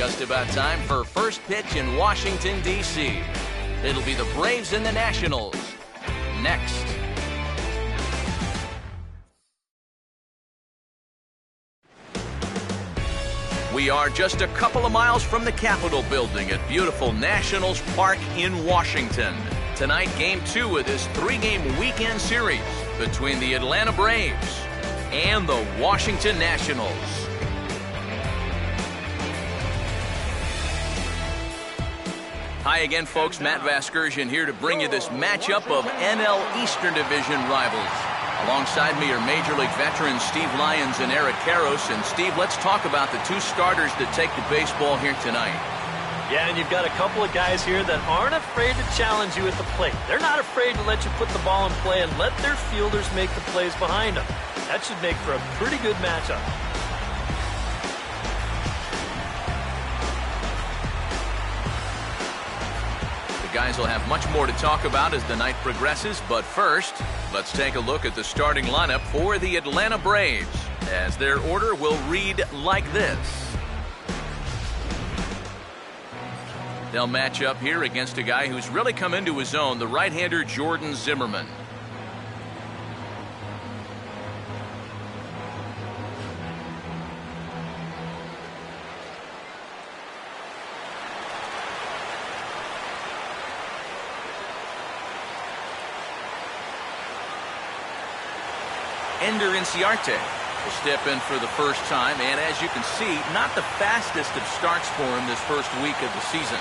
just about time for first pitch in Washington, D.C. It'll be the Braves and the Nationals next. We are just a couple of miles from the Capitol building at beautiful Nationals Park in Washington. Tonight, Game 2 of this 3-game weekend series between the Atlanta Braves and the Washington Nationals. Hi again, folks. Matt Vasgersian here to bring you this matchup of NL Eastern Division rivals. Alongside me are Major League veterans Steve Lyons and Eric Karros. And Steve, let's talk about the two starters that take the baseball here tonight. Yeah, and you've got a couple of guys here that aren't afraid to challenge you at the plate. They're not afraid to let you put the ball in play and let their fielders make the plays behind them. That should make for a pretty good matchup. Guys will have much more to talk about as the night progresses, but first, let's take a look at the starting lineup for the Atlanta Braves, as their order will read like this. They'll match up here against a guy who's really come into his own, the right-hander Jordan Zimmermann. Ender Inciarte will step in for the first time, and as you can see, not the fastest of starts for him this first week of the season.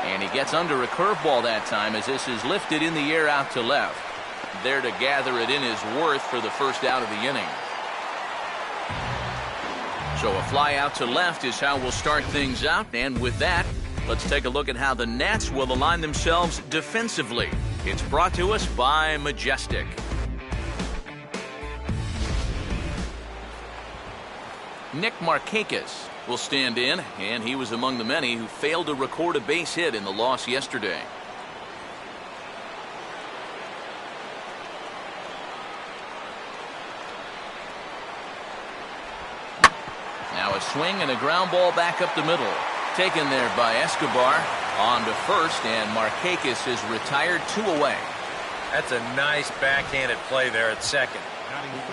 And he gets under a curveball that time as this is lifted in the air out to left. There to gather it in is Worth for the first out of the inning. So a fly out to left is how we'll start things out. And with that, let's take a look at how the Nats will align themselves defensively. It's brought to us by Majestic. Nick Markakis will stand in, and he was among the many who failed to record a base hit in the loss yesterday. Now a swing and a ground ball back up the middle. Taken there by Escobar. On to first, and Markakis is retired 2 away. That's a nice backhanded play there at second.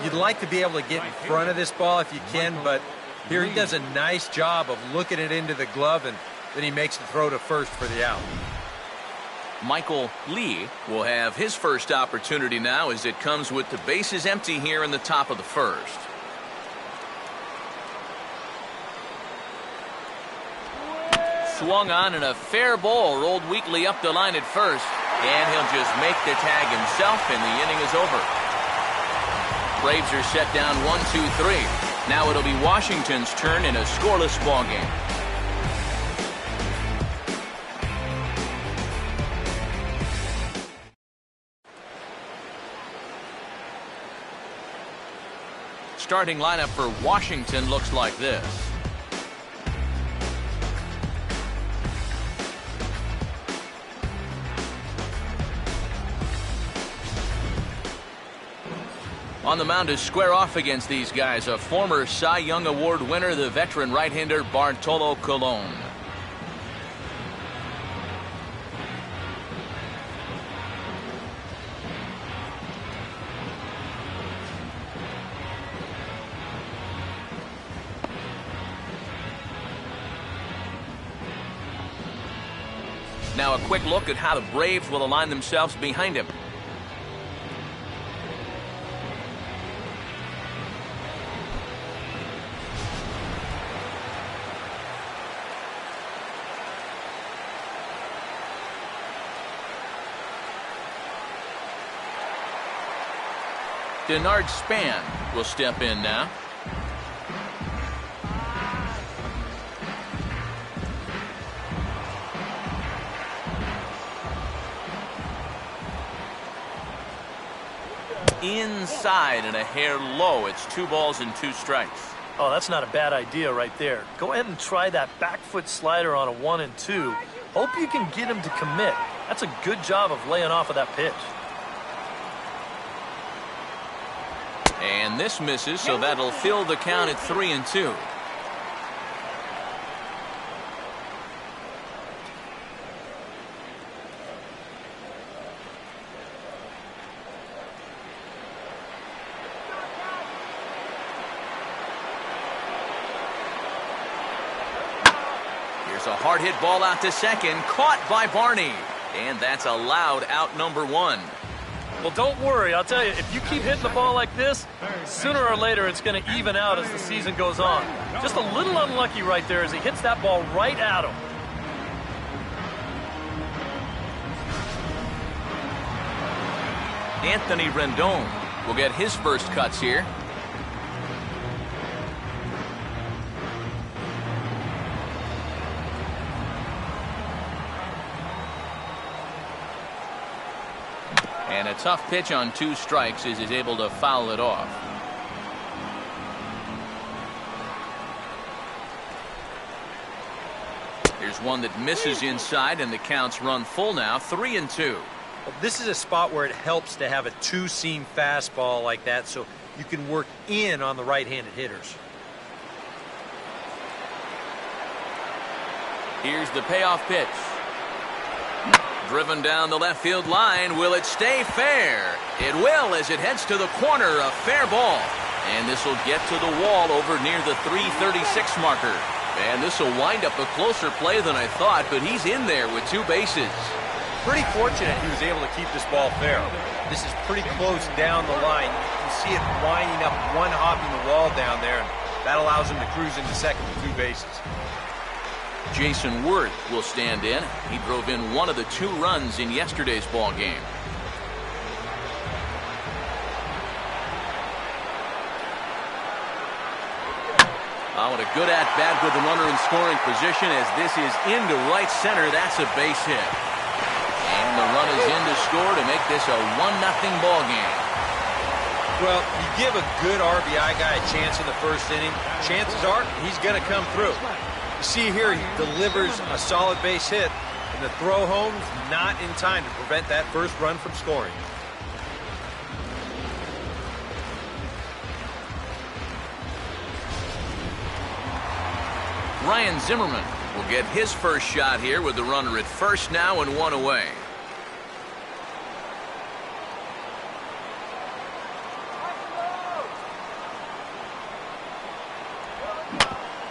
You'd like to be able to get in front of this ball if you can, but here he does a nice job of looking it into the glove, and then he makes the throw to first for the out. Michael Lee will have his first opportunity now as it comes with the bases empty here in the top of the first. Swung on and a fair ball rolled weakly up the line at first, and he'll just make the tag himself, and the inning is over. Braves are set down 1-2-3. Now it'll be Washington's turn in a scoreless ball game. Starting lineup for Washington looks like this. On the mound to square off against these guys, a former Cy Young Award winner, the veteran right-hander Bartolo Colon. Now a quick look at how the Braves will align themselves behind him. Denard Span will step in now. inside and a hair low. It's 2 balls and 2 strikes. Oh, that's not a bad idea right there. Go ahead and try that back foot slider on a 1 and 2. Hope you can get him to commit. That's a good job of laying off of that pitch. And this misses, so that'll fill the count at 3 and 2. Here's a hard hit ball out to second, caught by Barney. And that's a loud out number 1. Well, don't worry. I'll tell you, if you keep hitting the ball like this, sooner or later it's going to even out as the season goes on. Just a little unlucky right there as he hits that ball right at him. Anthony Rendon will get his first cuts here. And a tough pitch on 2 strikes as he's able to foul it off. Here's one that misses inside, and the count's run full now, 3 and 2. Well, this is a spot where it helps to have a 2-seam fastball like that so you can work in on the right-handed hitters. Here's the payoff pitch. Driven down the left field line. Will it stay fair? It will as it heads to the corner. A fair ball. And this will get to the wall over near the 336 marker. And this will wind up a closer play than I thought, but he's in there with 2 bases. Pretty fortunate he was able to keep this ball fair. This is pretty close down the line. You can see it winding up, one hopping the wall down there. And that allows him to cruise into second with 2 bases. Jason Worth will stand in. He drove in 1 of the 2 runs in yesterday's ball game. Oh, what a good at-bat with the runner in scoring position as this is into right center. That's a base hit. And the run is in to score to make this a 1-0 ball game. Well, you give a good RBI guy a chance in the first inning, chances are he's going to come through. You see here, he delivers a solid base hit, and the throw home's not in time to prevent that first run from scoring. Ryan Zimmerman will get his first shot here with the runner at first now and 1 away.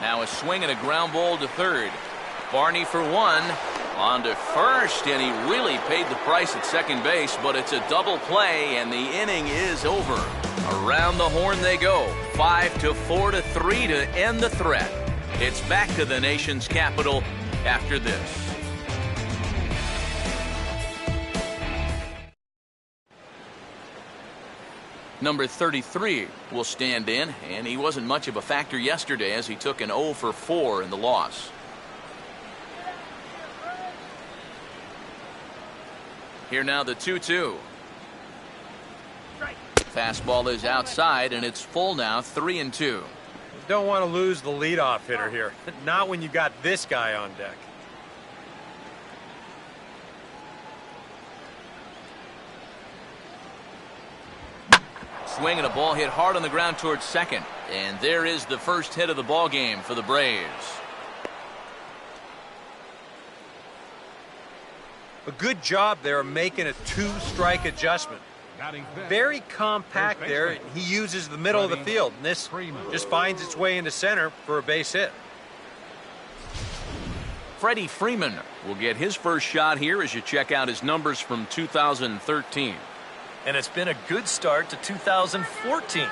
Now a swing and a ground ball to third. Barney for 1. On to first, and he really paid the price at second base, but it's a double play, and the inning is over. Around the horn they go. 5-4-3 to end the threat. It's back to the nation's capital after this. Number 33 will stand in, and he wasn't much of a factor yesterday as he took an 0 for 4 in the loss. Here now the 2-2. Fastball is outside, and it's full now, 3-2. Don't want to lose the leadoff hitter here. Not when you got this guy on deck. Swing and a ball hit hard on the ground towards second. And there is the first hit of the ball game for the Braves. A good job there of making a 2-strike adjustment. Very compact there. He uses the middle of the field, and this just finds its way into center for a base hit. Freddie Freeman will get his first shot here as you check out his numbers from 2013. And it's been a good start to 2014.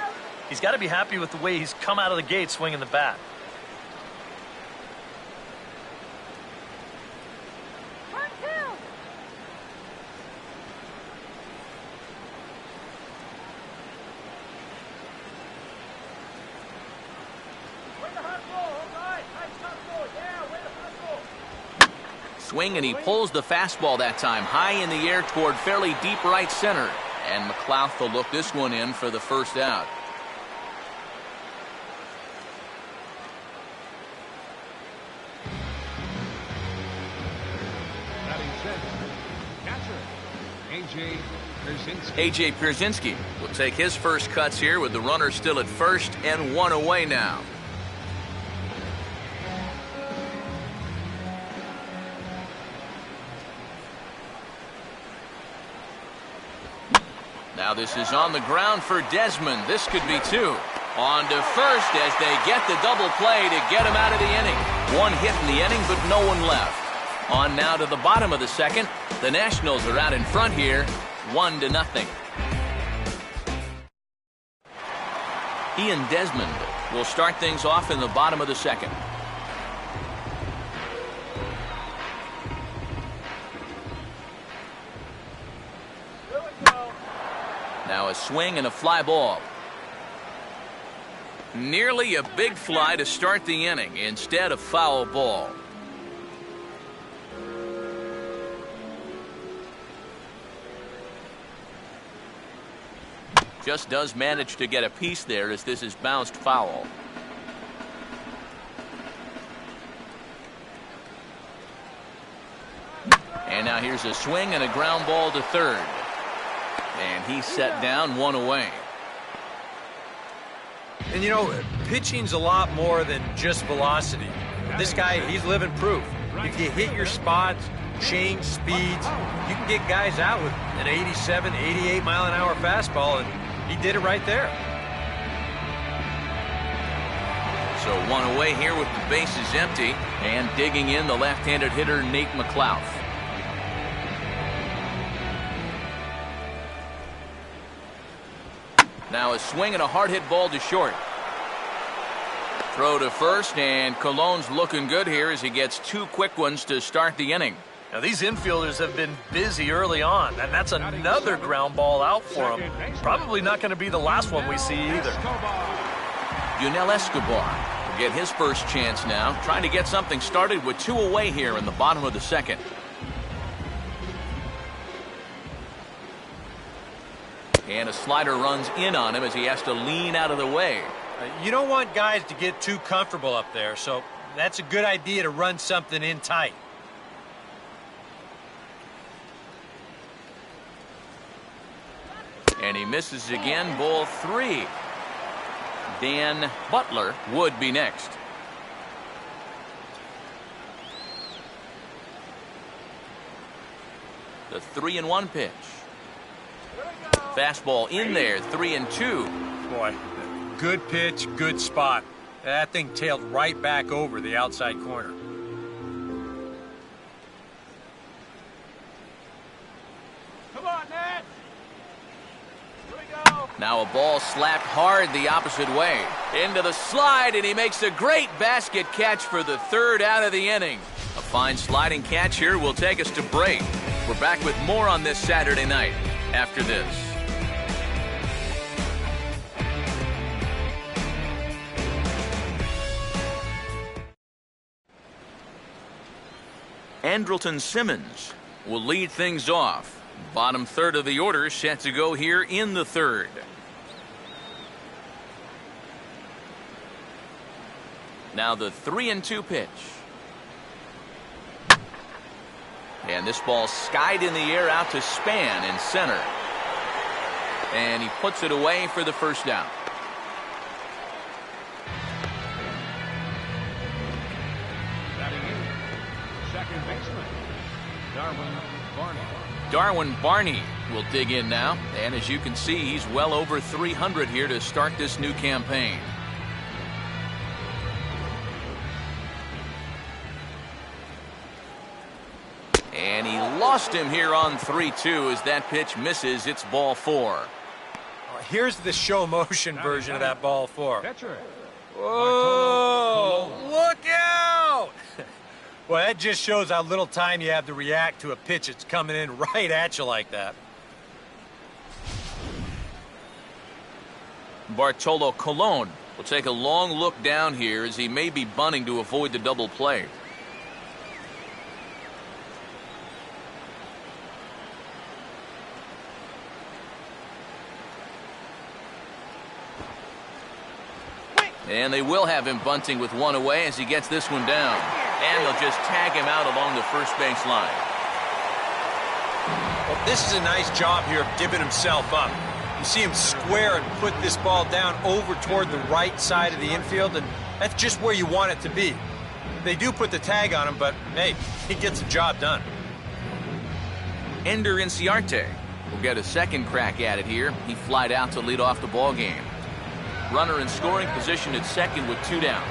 He's got to be happy with the way he's come out of the gate swinging the bat. Swing, and he pulls the fastball that time high in the air toward fairly deep right center. And McLeod will look this one in for the first out. A.J. Pierzynski will take his first cuts here with the runner still at first and one away now. Now this is on the ground for Desmond. This could be two. On to first as they get the double play to get him out of the inning. One hit in the inning, but no one left. On now to the bottom of the second. The Nationals are out in front here, 1-0. Ian Desmond will start things off in the bottom of the second. Now a swing and a fly ball. Nearly a big fly to start the inning instead of foul ball. Just does manage to get a piece there as this is bounced foul. And now here's a swing and a ground ball to third. And he's set down, one away. And you know, pitching's a lot more than just velocity. This guy, he's living proof. If you hit your spots, change speeds, you can get guys out with an 87, 88 mile an hour fastball, and he did it right there. So one away here with the bases empty, and digging in the left-handed hitter Nate McLeod. Now a swing and a hard hit ball to short. Throw to first, and Cologne's looking good here as he gets two quick ones to start the inning. Now these infielders have been busy early on, and that's another ground ball out for them. Probably not going to be the last one we see either. Yunel Escobar will get his first chance now, trying to get something started with two away here in the bottom of the second. And a slider runs in on him as he has to lean out of the way. You don't want guys to get too comfortable up there, so that's a good idea to run something in tight. And he misses again, ball three. Dan Butler would be next. The 3-1 pitch. Fastball in there, 3-2. Boy, good pitch, good spot. That thing tailed right back over the outside corner. Come on, Nat. Here we go. Now a ball slapped hard the opposite way. Into the slide, and he makes a great basket catch for the third out of the inning. A fine sliding catch here will take us to break. We're back with more on this Saturday night after this. Andrelton Simmons will lead things off. Bottom third of the order set to go here in the third. Now the 3-2 pitch. And this ball skied in the air out to Span in center. And he puts it away for the first down. Second baseman, Darwin Barney. Darwin Barney will dig in now. And as you can see, he's well over 300 here to start this new campaign. And he lost him here on 3-2 as that pitch misses. It's ball four. Here's the show motion version of that ball four. Catcher. Whoa! Look out! Well, that just shows how little time you have to react to a pitch that's coming in right at you like that. Bartolo Colon will take a long look down here as he may be bunting to avoid the double play. And they will have him bunting with one away as he gets this one down. And they'll just tag him out along the first base line. Well, this is a nice job here of giving himself up. You see him square and put this ball down over toward the right side of the infield, and that's just where you want it to be. They do put the tag on him, but, hey, he gets the job done. Ender Inciarte will get a second crack at it here. He flied out to lead off the ball game. Runner in scoring position at second with 2 down.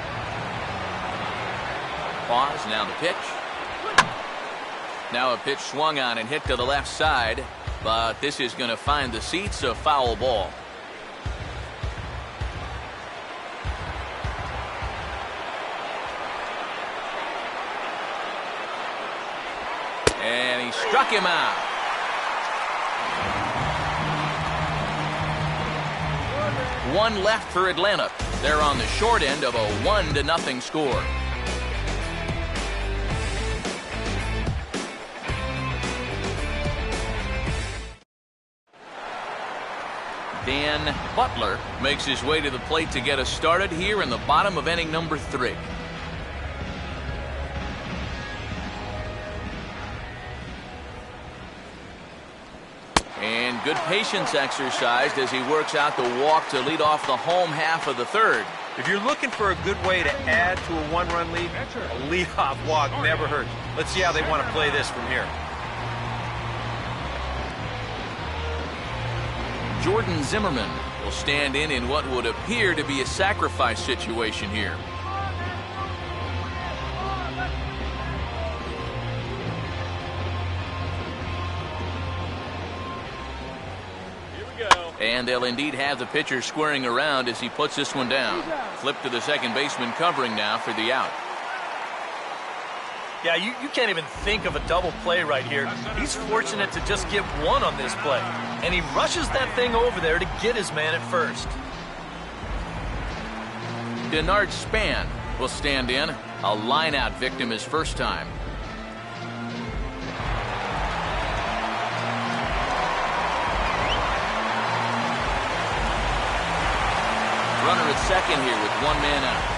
Pause, now the pitch. Now a pitch swung on and hit to the left side, but this is going to find the seats, a foul ball. And he struck him out. One left for Atlanta. They're on the short end of a 1-0 score. Dan Butler makes his way to the plate to get us started here in the bottom of inning number 3. And good patience exercised as he works out the walk to lead off the home half of the third. If you're looking for a good way to add to a 1-run lead, a leadoff walk never hurts. Let's see how they want to play this from here. Jordan Zimmerman will stand in what would appear to be a sacrifice situation here. And they'll indeed have the pitcher squaring around as he puts this one down. Flip to the second baseman covering now for the out. Yeah, you can't even think of a double play right here. He's fortunate to just get one on this play. And he rushes that thing over there to get his man at first. Denard Span will stand in. A line-out victim his first time. Runner at second here with 1 man out.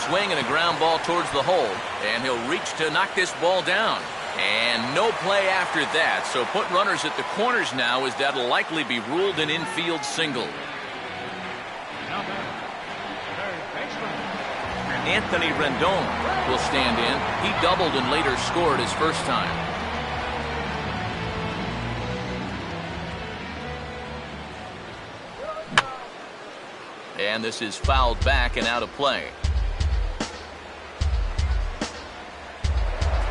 Swing and a ground ball towards the hole, and he'll reach to knock this ball down. And no play after that, so put runners at the corners now as that'll likely be ruled an infield single. Anthony Rendon will stand in. He doubled and later scored his first time. And this is fouled back and out of play.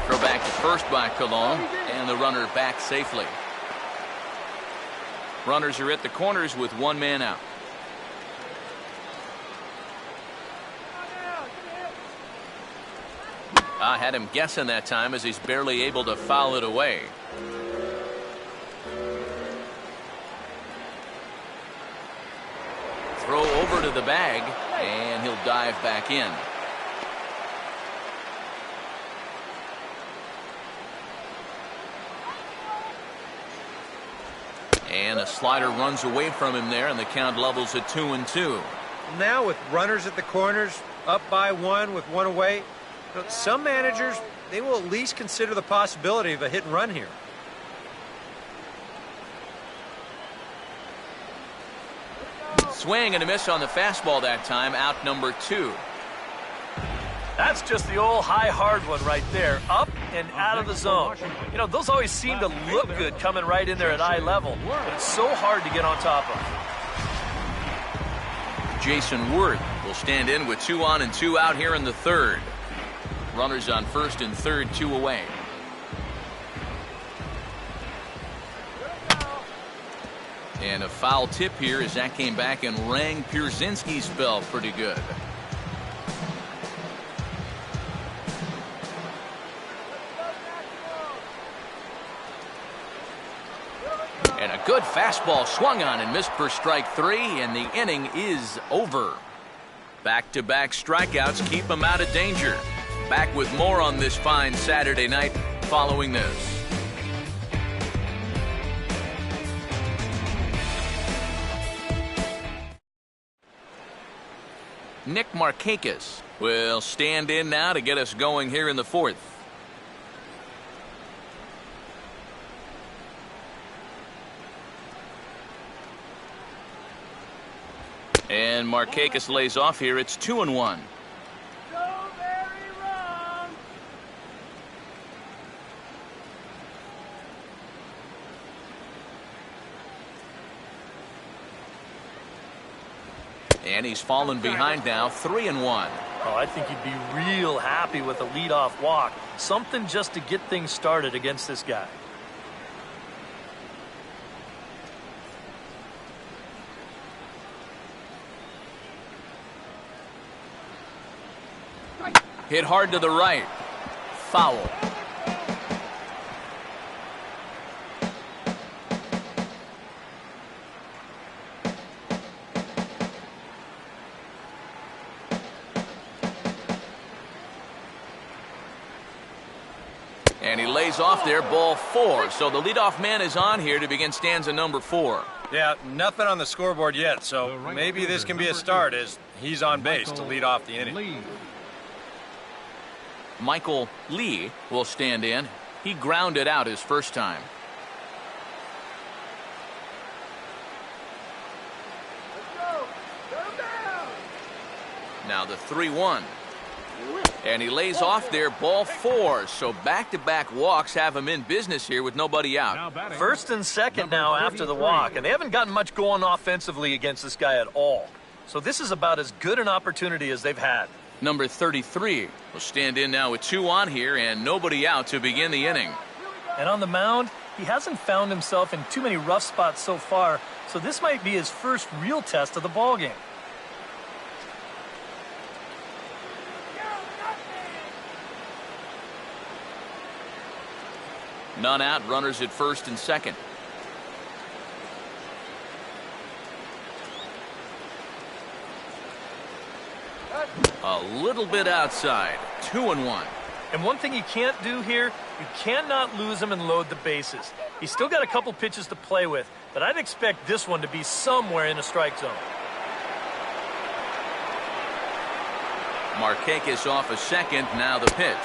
Throw back to first by Colon, and the runner back safely. Runners are at the corners with 1 man out. I had him guessing that time as he's barely able to foul it away. Throw over to the bag, and he'll dive back in. And a slider runs away from him there, and the count levels at 2-2. Now with runners at the corners, up by 1 with 1 away, some managers, they will at least consider the possibility of a hit and run here. Swing and a miss on the fastball that time, out number 2. That's just the old high hard one right there, up and out of the zone. You know, those always seem to look good coming right in there at eye level, but it's so hard to get on top of. Jason Worth will stand in with 2 on and 2 out here in the third. Runners on first and third, 2 away. And a foul tip here as that came back and rang Pierzynski's bell pretty good. And a good fastball swung on and missed for strike 3, and the inning is over. Back-to-back strikeouts keep him out of danger. Back with more on this fine Saturday night following this. Nick Markakis will stand in now to get us going here in the fourth. And Markakis lays off here. It's 2-1. And he's fallen behind now, 3-1. Oh, I think he'd be real happy with a leadoff walk. Something just to get things started against this guy. Hit hard to the right. Foul. And he lays off there, ball 4. So the leadoff man is on here to begin stanza number 4. Yeah, nothing on the scoreboard yet, so maybe this can be a start as he's on base to lead off the inning. Michael Lee will stand in. He grounded out his first time. Now the 3-1. And he lays off there, ball 4. So back-to-back walks have him in business here with nobody out. First and second now after the walk, and they haven't gotten much going offensively against this guy at all. So this is about as good an opportunity as they've had. Number 33 will stand in now with 2 on here and nobody out to begin the inning. And on the mound, he hasn't found himself in too many rough spots so far, so this might be his first real test of the ballgame. None out, runners at first and second. A little bit outside, 2-1. And one thing you can't do here, you cannot lose him and load the bases. He's still got a couple pitches to play with, but I'd expect this one to be somewhere in a strike zone. Markakis off a second, now the pitch.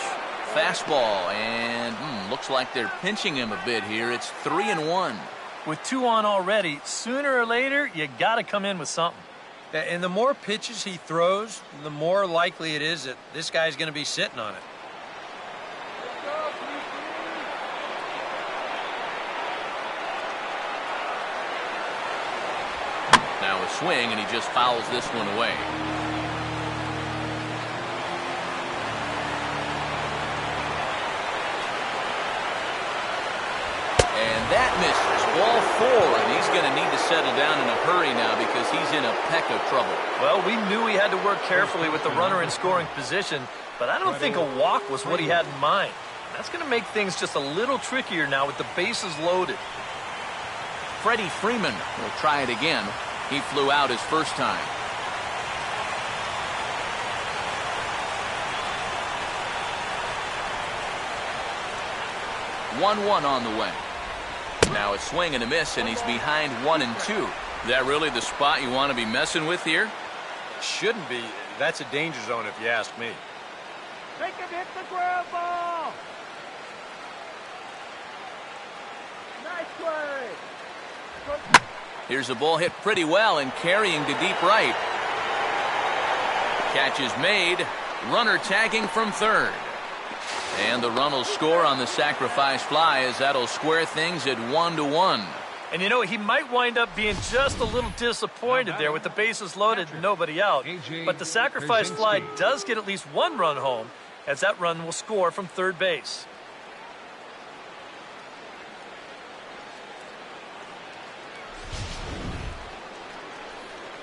Fastball, and looks like they're pinching him a bit here. It's 3-1. With 2 on already, sooner or later, you got to come in with something. And the more pitches he throws, the more likely it is that this guy's going to be sitting on it. Now a swing, and he just fouls this one away. And that misses. Ball 4, and he's going to need to settle down in a hurry now because he's in a peck of trouble. Well, we knew he had to work carefully with the runner in scoring position, but I don't think a walk was what he had in mind. That's going to make things just a little trickier now with the bases loaded. Freddie Freeman will try it again. He flew out his first time. One on the way. Now a swing and a miss, and he's behind 1-2. Is that really the spot you want to be messing with here? Shouldn't be. That's a danger zone if you ask me. Make him hit the ground ball. Nice play. Here's a ball hit pretty well and carrying to deep right. Catch is made. Runner tagging from third. And the run will score on the sacrifice fly as that'll square things at 1-1. And you know, he might wind up being just a little disappointed there with the bases loaded and nobody out. But the sacrifice fly does get at least 1 run home, as that run will score from third base.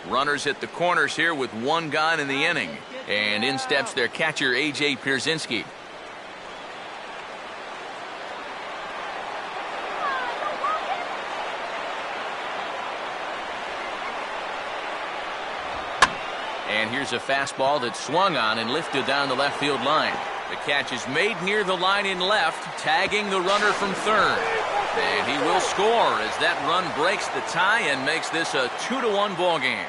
Runners at the corners here with 1 gone in the inning. And in steps their catcher, A.J. Pierzynski. And here's a fastball that swung on and lifted down the left field line. The catch is made near the line in left, tagging the runner from third. And he will score as that run breaks the tie and makes this a 2-1 ball game.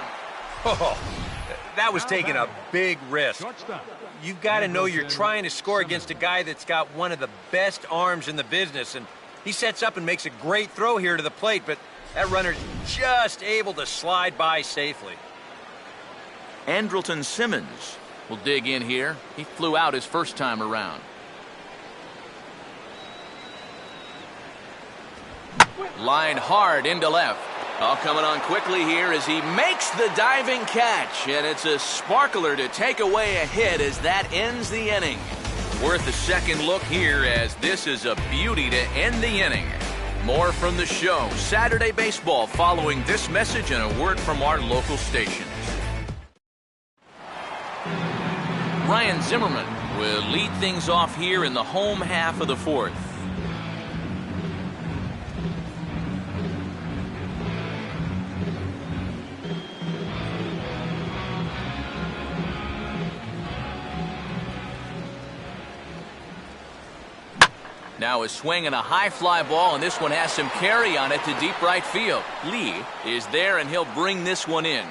Oh, That was taking a big risk. You've got to know you're trying to score against a guy that's got one of the best arms in the business, and he sets up and makes a great throw here to the plate, but that runner's just able to slide by safely. Andrelton Simmons will dig in here. He flew out his first time around. Line hard into left. All coming on quickly here as he makes the diving catch, and it's a sparkler to take away a hit as that ends the inning. Worth a second look here as this is a beauty to end the inning. More from the show, Saturday Baseball, following this message and a word from our local stations. Ryan Zimmerman will lead things off here in the home half of the fourth. Now a swing and a high fly ball, and this one has some carry on it to deep right field. Lee is there, and he'll bring this one in.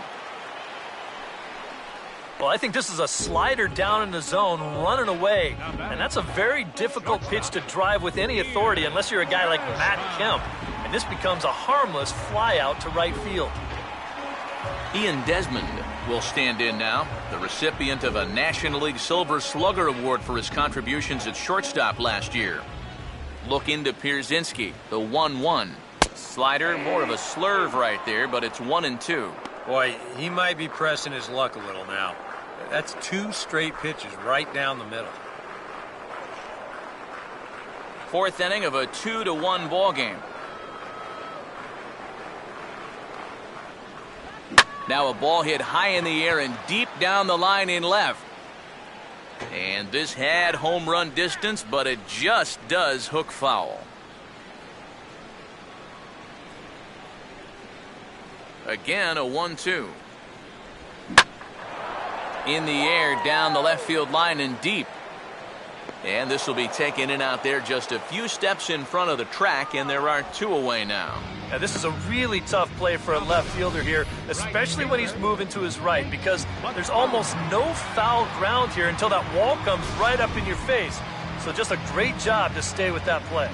Well, I think this is a slider down in the zone, running away. And that's a very difficult pitch to drive with any authority unless you're a guy like Matt Kemp. And this becomes a harmless fly out to right field. Ian Desmond will stand in now, the recipient of a National League Silver Slugger Award for his contributions at shortstop last year. Look into Pierzynski, the 1-1. Slider, more of a slurve right there, but it's 1-2. Boy, he might be pressing his luck a little now. That's 2 straight pitches right down the middle. Fourth inning of a 2-1 ball game. Now a ball hit high in the air and deep down the line in left. And this had home run distance, but it just does hook foul. Again, a 1-2. In the air, down the left field line and deep. And this will be taken in out there just a few steps in front of the track, and there are 2 away now. Now, this is a really tough play for a left fielder here, especially when he's moving to his right, because there's almost no foul ground here until that wall comes right up in your face. So just a great job to stay with that play.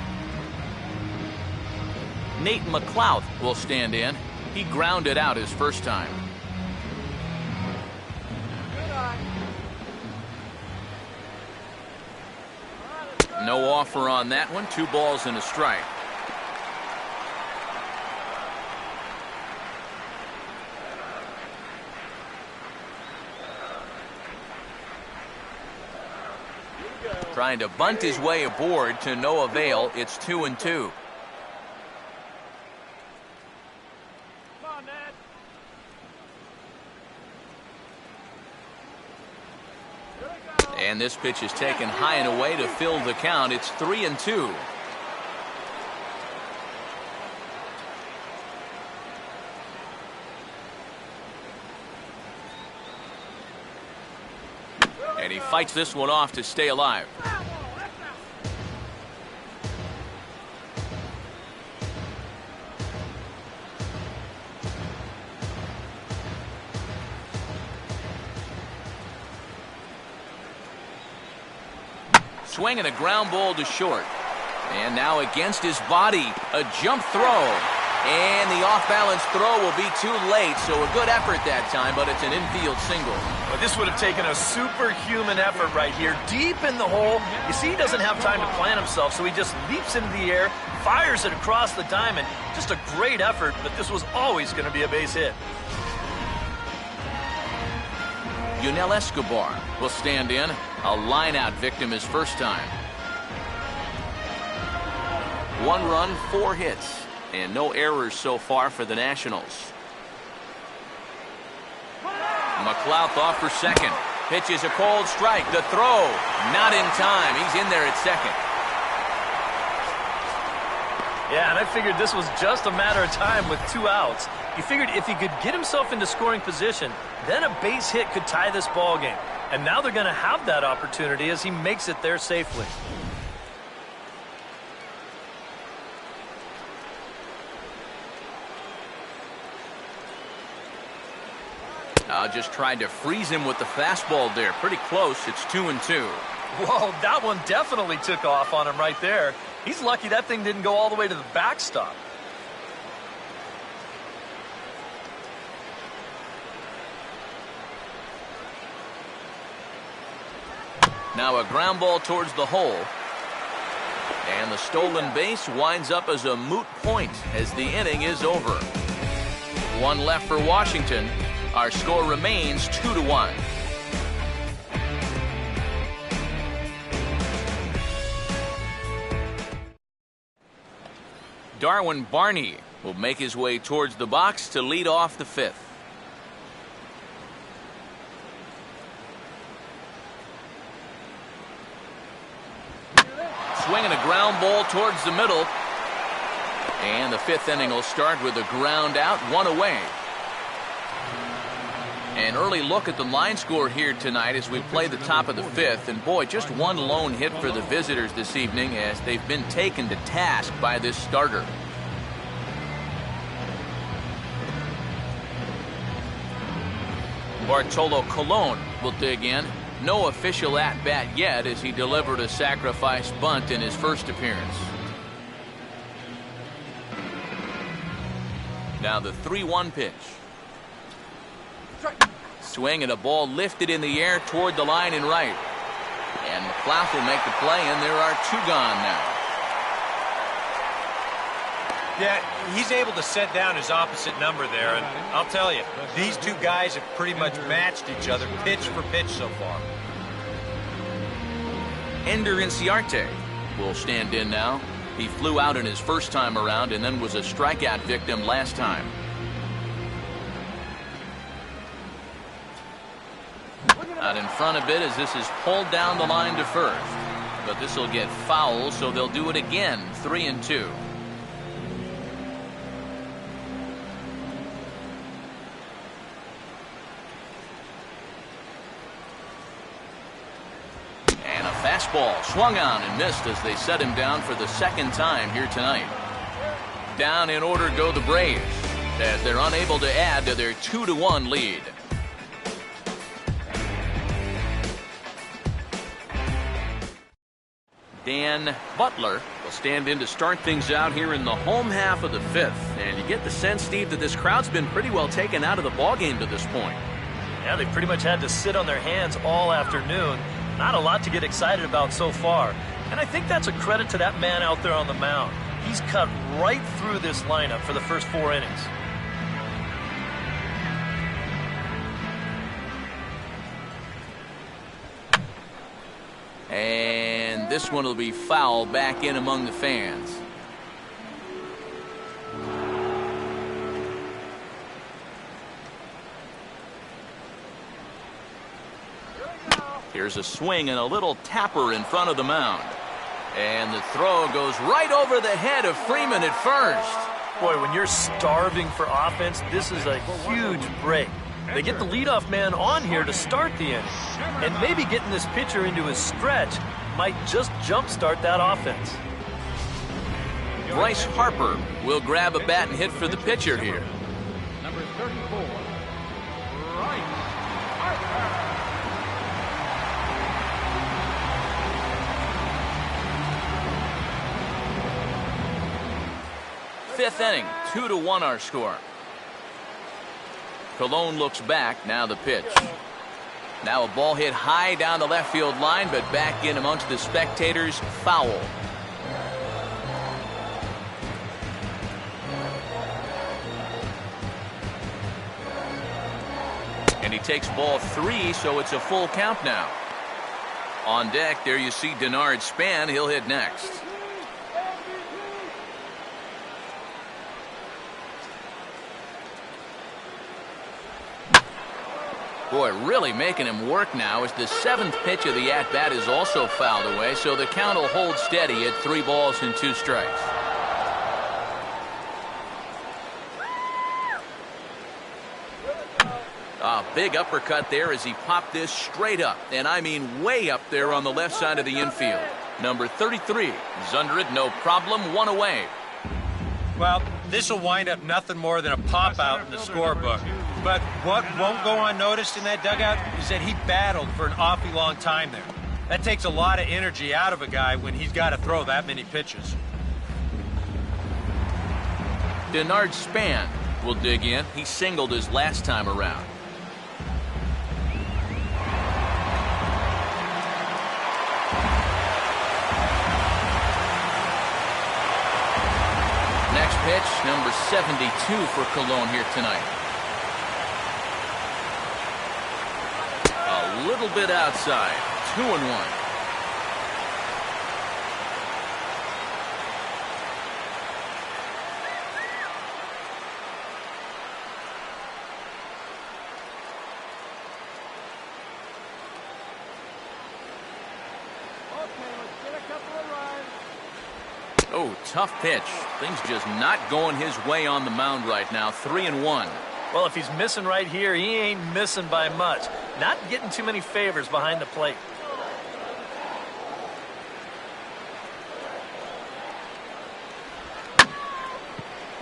Nate McLeod will stand in. He grounded out his first time. No offer on that one. 2 balls and a strike. Trying to bunt his way aboard to no avail. It's 2-2. And this pitch is taken high and away to fill the count. It's 3-2. And he fights this one off to stay alive. Swinging a ground ball to short. And now against his body, a jump throw. And the off-balance throw will be too late, so a good effort that time, but it's an infield single. But this would have taken a superhuman effort right here, deep in the hole. You see, he doesn't have time to plant himself, so he just leaps into the air, fires it across the diamond. Just a great effort, but this was always going to be a base hit. Yunel Escobar will stand in, a line-out victim his first time. 1 run, 4 hits, and no errors so far for the Nationals. McLeod off for second. Pitches a cold strike. The throw, not in time. He's in there at second. Yeah, and I figured this was just a matter of time with 2 outs. He figured if he could get himself into scoring position, then a base hit could tie this ball game. And now they're going to have that opportunity as he makes it there safely. Now just tried to freeze him with the fastball there. Pretty close. It's 2-2. Whoa, that one definitely took off on him right there. He's lucky that thing didn't go all the way to the backstop. Now a ground ball towards the hole. And the stolen base winds up as a moot point as the inning is over. One left for Washington. Our score remains 2-1. Darwin Barney will make his way towards the box to lead off the fifth. Swinging a ground ball towards the middle. And the fifth inning will start with a ground out, one away. An early look at the line score here tonight as we play the top of the fifth. And boy, just one lone hit for the visitors this evening as they've been taken to task by this starter. Bartolo Colon will dig in. No official at-bat yet as he delivered a sacrifice bunt in his first appearance. Now the 3-1 pitch. Swing and a ball lifted in the air toward the line and right. And McLeod will make the play, and there are two gone now. Yeah, he's able to set down his opposite number there, and I'll tell you, these two guys have pretty much matched each other pitch for pitch so far. Ender Inciarte will stand in now. He flew out in his first time around and then was a strikeout victim last time. Out in front a bit as this is pulled down the line to first. But this will get foul, so they'll do it again, 3-2. And a fastball swung on and missed as they set him down for the second time here tonight. Down in order go the Braves as they're unable to add to their 2-1 lead. Dan Butler will stand in to start things out here in the home half of the fifth. And you get the sense, Steve, that this crowd's been pretty well taken out of the ballgame to this point. Yeah, they've pretty much had to sit on their hands all afternoon. Not a lot to get excited about so far. And I think that's a credit to that man out there on the mound. He's cut right through this lineup for the first 4 innings. And this one will be foul back in among the fans. Here's a swing and a little tapper in front of the mound. And the throw goes right over the head of Freeman at first. Boy, when you're starving for offense, this is a huge break. They get the leadoff man on here to start the inning. And maybe getting this pitcher into his stretch might just jumpstart that offense. Bryce Harper will grab a bat and hit for the pitcher here. Number 34, Bryce Harper. Fifth inning, 2-1 our score. Colon looks back, now the pitch. Now a ball hit high down the left field line, but back in amongst the spectators, foul. And he takes ball 3, so it's a full count now. On deck, there you see Denard Span. He'll hit next. Boy, really making him work now as the 7th pitch of the at-bat is also fouled away, so the count will hold steady at 3 balls and 2 strikes. A big uppercut there as he popped this straight up, and I mean way up there on the left side of the infield. Number 33 is under it, no problem, 1 away. Well, this will wind up nothing more than a pop-out in the scorebook. But what won't go unnoticed in that dugout is that he battled for an awfully long time there. That takes a lot of energy out of a guy when he's got to throw that many pitches. Denard Span will dig in. He singled his last time around. Next pitch, number 72 for Cologne here tonight. A little bit outside. 2-1. Oh, tough pitch. Things just not going his way on the mound right now. 3-1. Well, if he's missing right here, he ain't missing by much. Not getting too many favors behind the plate.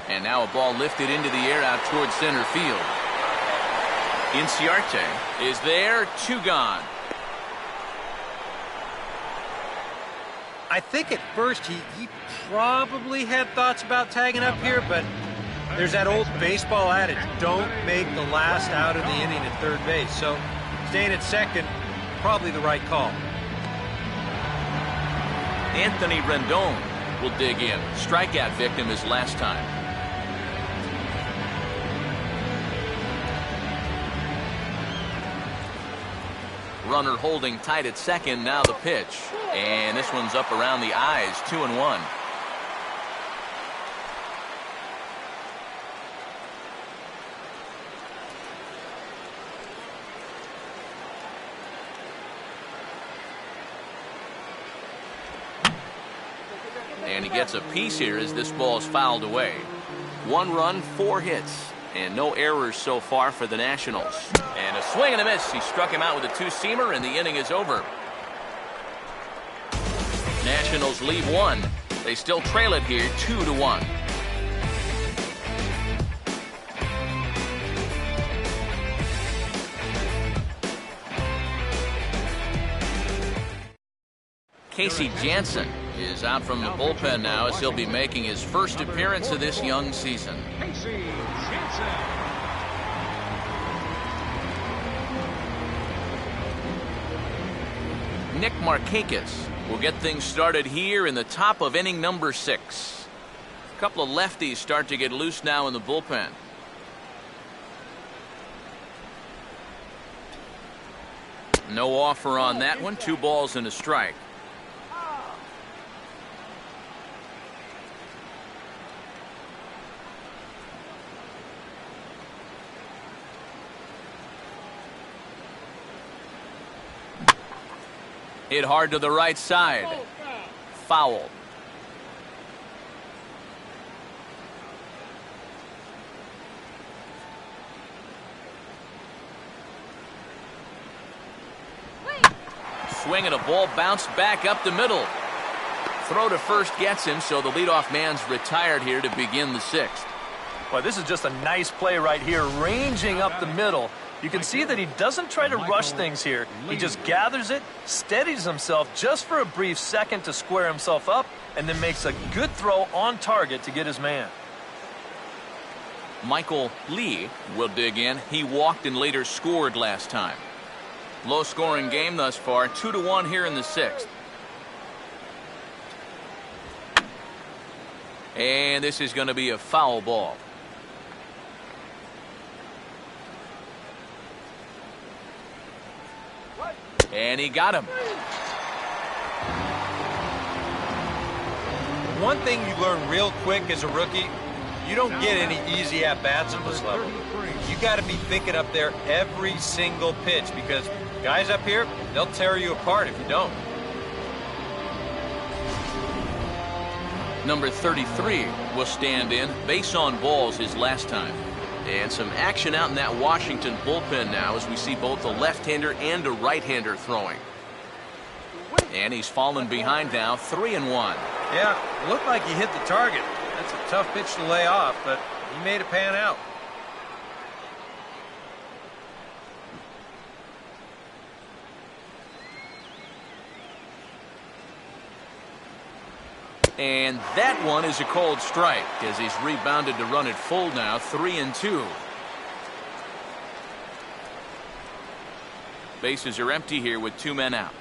And now a ball lifted into the air out towards center field. Inciarte is there. 2 gone. I think at first he probably had thoughts about tagging up here, but there's that old baseball adage, don't make the last out of the inning at third base. So staying at second, probably the right call. Anthony Rendon will dig in. Strikeout victim his last time. Runner holding tight at second. Now the pitch. And this one's up around the eyes. 2-1. And he gets a piece here as this ball is fouled away. 1 run, 4 hits. And no errors so far for the Nationals. And a swing and a miss. He struck him out with a 2-seamer, and the inning is over. Nationals leave 1. They still trail it here 2-1. Casey Jansen is out from the bullpen now as he'll be making his first appearance of this young season. Casey Jansen. Nick Markakis will get things started here in the top of inning number 6. A couple of lefties start to get loose now in the bullpen. No offer on that one. 2 balls and a strike. Hit hard to the right side. Foul. Swing and a ball bounced back up the middle. Throw to first gets him, so the leadoff man's retired here to begin the 6th. Well, this is just a nice play right here, ranging up the middle. You can see that he doesn't try to rush things here. He just gathers it, steadies himself just for a brief second to square himself up, and then makes a good throw on target to get his man. Michael Lee will dig in. He walked and later scored last time. Low-scoring game thus far, 2-1 here in the 6th. And this is going to be a foul ball. And he got him. One thing you learn real quick as a rookie, you don't get any easy at-bats at this level. You got to be thinking up there every single pitch, because guys up here, they'll tear you apart if you don't. Number 33 will stand in. Base on balls his last time. And some action out in that Washington bullpen now as we see both a left-hander and a right-hander throwing. And he's fallen behind now, 3-1. Yeah, looked like he hit the target. That's a tough pitch to lay off, but he made it pan out. And that one is a called strike as he's rebounded to run it full now, 3-2. Bases are empty here with 2 men out.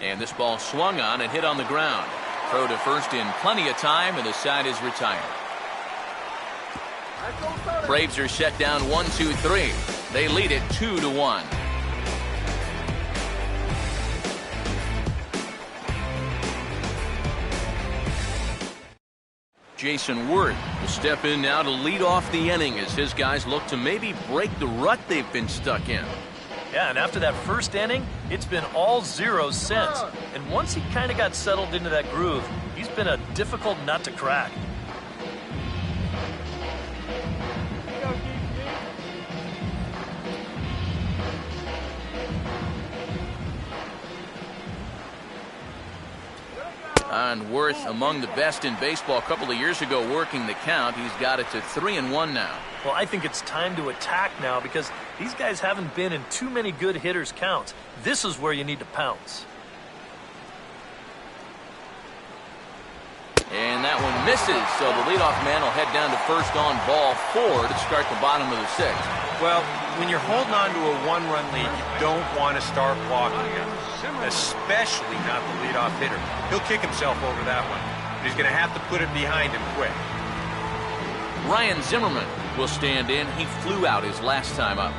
And this ball swung on and hit on the ground. Throw to first in plenty of time, and the side is retired. Braves are set down 1-2-3. They lead it 2-1. Jason Worth will step in now to lead off the inning as his guys look to maybe break the rut they've been stuck in. Yeah, and after that first inning, it's been all zeros since. And once he kind of got settled into that groove, he's been a difficult nut to crack. And Worth among the best in baseball a couple of years ago working the count. He's got it to 3-1 now. Well, I think it's time to attack now because these guys haven't been in too many good hitters' counts. This is where you need to pounce. And that one misses, so the leadoff man will head down to first on ball 4 to start the bottom of the 6th. Well, when you're holding on to a 1-run lead, you don't want to start walking him, especially not the leadoff hitter. He'll kick himself over that one. He's going to have to put it behind him quick. Ryan Zimmerman will stand in. He flew out his last time up.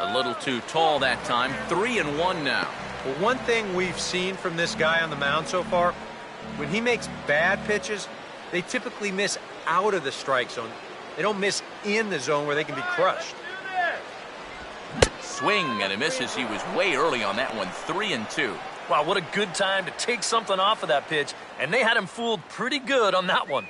A little too tall that time. 3-1 now. Well, one thing we've seen from this guy on the mound so far, when he makes bad pitches, they typically miss out of the strike zone. They don't miss in the zone where they can be crushed. Swing and a miss as he was way early on that one. 3-2. Wow, what a good time to take something off of that pitch. And they had him fooled pretty good on that one.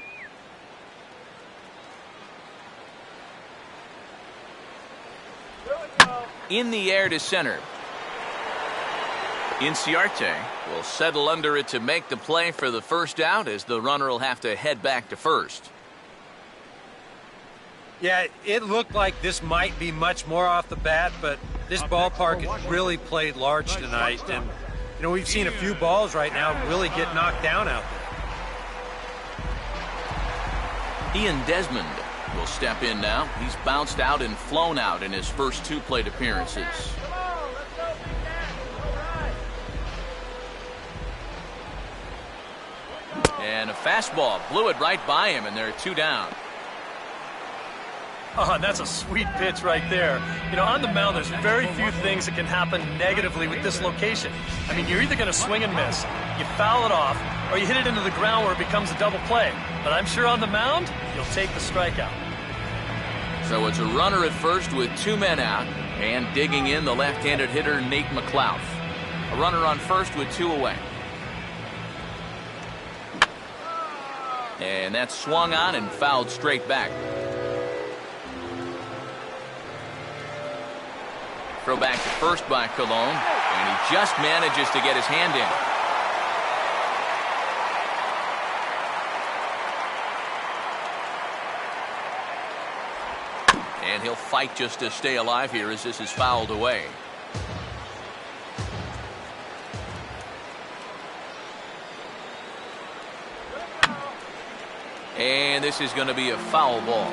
In the air to center. Inciarte will settle under it to make the play for the first out as the runner will have to head back to first. Yeah, it looked like this might be much more off the bat, but this ballpark has really played large tonight. And, you know, we've seen a few balls right now really get knocked down out there. Ian Desmond will step in now. He's bounced out and flown out in his first 2 plate appearances. And a fastball blew it right by him, and there are 2 down. Oh, and that's a sweet pitch right there. You know, on the mound, there's very few things that can happen negatively with this location. I mean, you're either going to swing and miss, you foul it off, or you hit it into the ground where it becomes a double play. But I'm sure on the mound, you'll take the strikeout. So it's a runner at first with 2 men out, and digging in the left-handed hitter Nate McLouth. A runner on first with 2 away. And that's swung on and fouled straight back. Throw back to first by Colon, and he just manages to get his hand in. And he'll fight just to stay alive here as this is fouled away. And this is going to be a foul ball.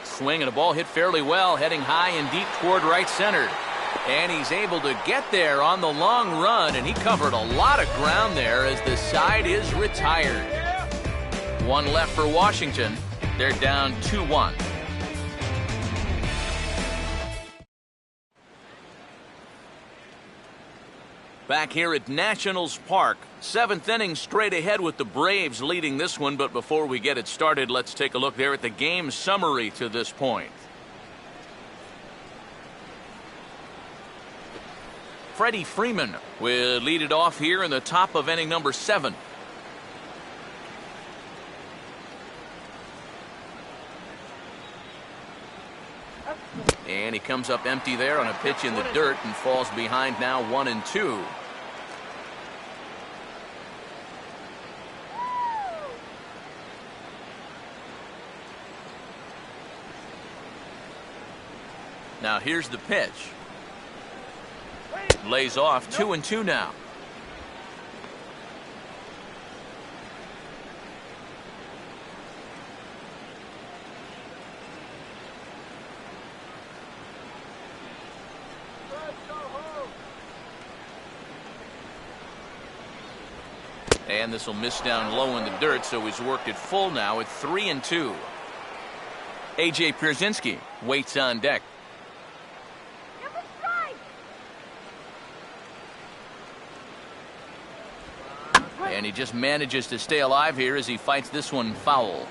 Swing and a ball hit fairly well, heading high and deep toward right center. And he's able to get there on the long run, and he covered a lot of ground there as the side is retired. 1 left for Washington. They're down 2-1. Back here at Nationals Park, 7th inning straight ahead with the Braves leading this one. But before we get it started, let's take a look there at the game summary to this point. Freddie Freeman will lead it off here in the top of inning number 7. And he comes up empty there on a pitch in the dirt and falls behind now 1-2. Now here's the pitch. Lays off 2-2 now. And this will miss down low in the dirt, so he's worked it full now at 3-2. A.J. Pierzynski waits on deck. And he just manages to stay alive here as he fights this one foul.